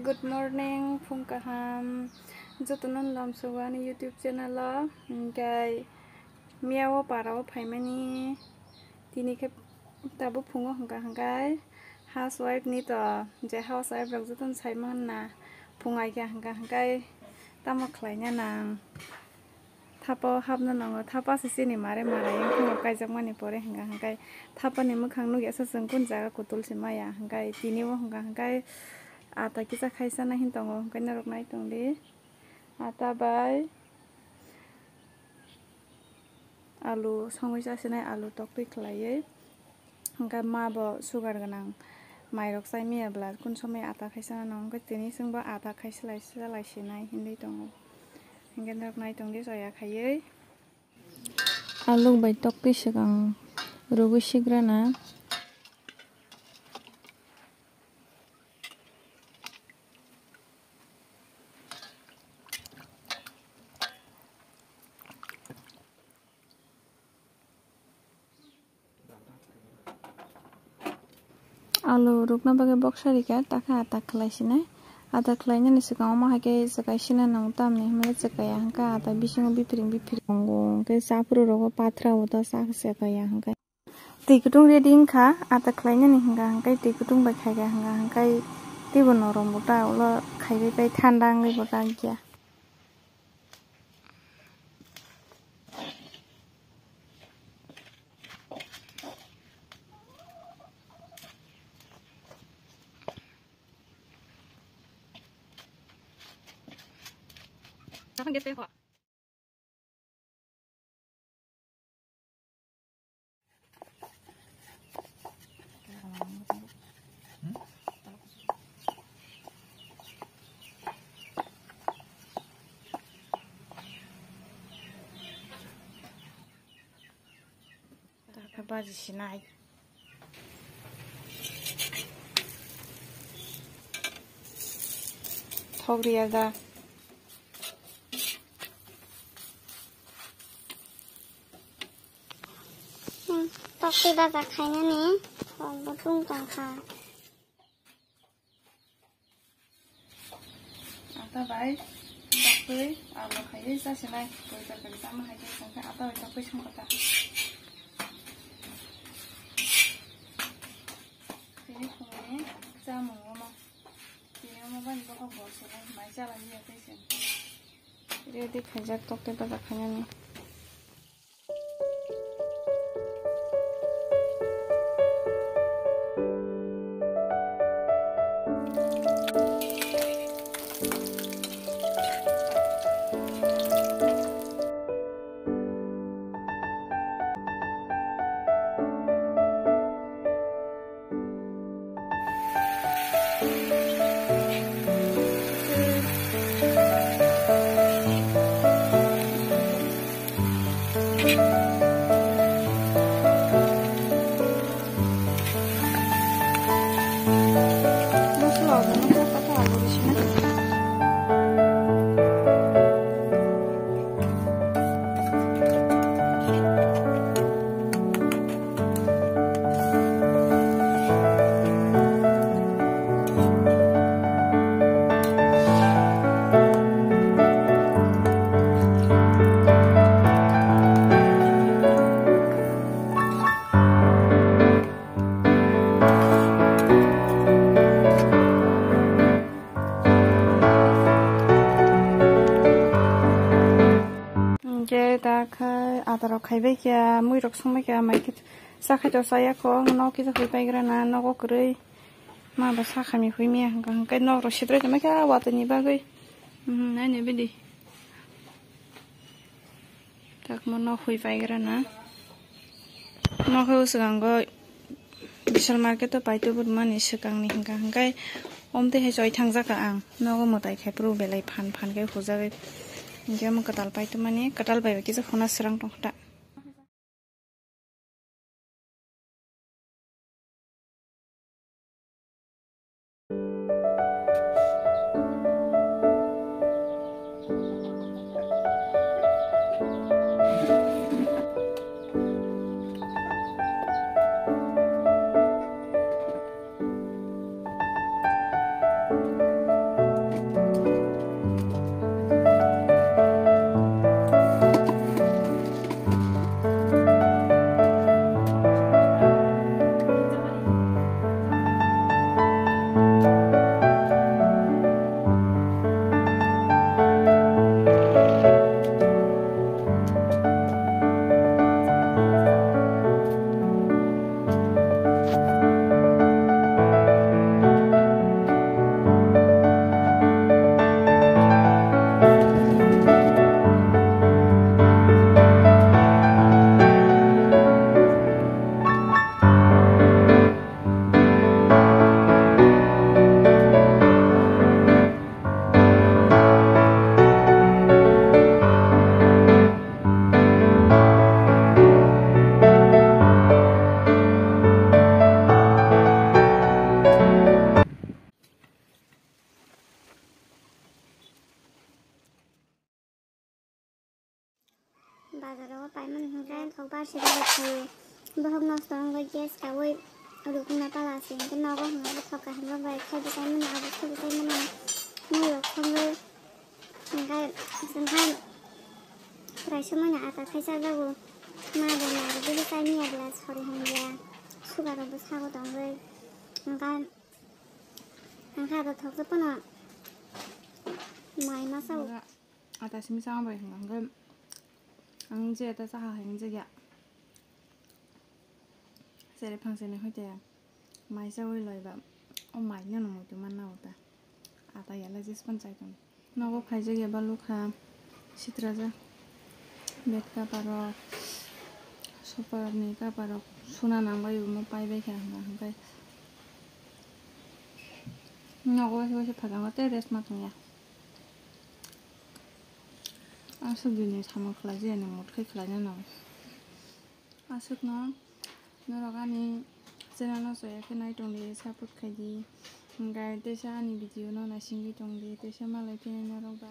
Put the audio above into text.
Good morning, Phung Kaham. Jotonon lam sugani YouTube channel kai miao parao phaimani tini ke tabu phungo hangka hangkai housewife ni to je housewife rok joton saimon na phungai ka hangka hangkai tamo khlaina nang thapo habna nango thapa sini mare yang phungo kaijak mani pore hangka hangkai thapa ni mukhang nu gesa jeng kun jaga kutul simaya hangkai tini wo hangka hangkai ata kisa khaisa na hintongo hangkai narok nai tongli ata bai alu songoi jasinai alu tokpi khlaiye hangkai mabo sugar ganang mairok chai miyabla kun somay ata khaisa na hangkai tini singba ata khaisa laisinai hindui tongo hangkai narok nai tongli joya khaiye alu bai tokpi sigang rugu sigrana alu rukna bagai box sarika taka ata khlaisinai ata khlainani sigang ma hake jakai sina nang tamni himle jakaya hangka ata bisingo bipring ngo ke sapru rogo patra oda sakse kaya hangkai tui kutung ready hingka ata khlainani hingka hangkai tui kutung bai khaiga hangka hangkai tibo norom bota ulo khaibai bai thanda angli bota gya Kapan get kok? Baji sinai. Thok dia da. Toki baza khaina ni tung tongkha Ata bai tokpi alu khaiye jasinai koi tarkari sama hake sangka ata bai tokpi sangkota tini phungi jamung oma tini oma bani baka bolsinai mai jala hiya kaisen ready khaijak tokpi baza khaina ni da khai adaro khaibai kya mui rok songbai kya mai kit sakhai to saya ko no ki hoi pai grana no go krei ma ba sakhami hui mi hang kai no ro sidre ma kya watani bagai na ne bidi tak mo no hui pai grana no ko sugang go bisal market to pai to bud mani sikang ni hang kai omte he joi thangja ka ang no go motai khai pro belai phan kai hujagai Inja mau ketal pai tu mani ketal pai bagi sekolah serang tong tak. parse dapat kayu bahok nos tong ga gas kawai rukna pala sing ke nogo hanga thok ka hanga bai khai de kai mana abu khai de kai mana muyo khongai ngai sanhan prai samanya ata khai sa jago ma de na de kai ni agla sori hanga sugar ro sago tong gai ngai angka da thok de pana mai ma sa ata sim sang bai hanga ang je ta sa ha hang je ya sẽ phang sẽ này hơi chè máy sao hơi lời bạn ông máy nhau một từ mana ta à ta ya là just phân chạy trong nó có phải chơi ba lúc ha sitra ra bed ka paro super ni ka paro suna nang ba yu mo pai be kha hang kai nó có sẽ phang cái tê rest mà tung ya asuk gini sama kelas ya nih mood kayak kelasnya nong asuk no Norogani senano soya kenai tongde saput kaji ngai desa ni video no na singi tongde desa malai pene noroga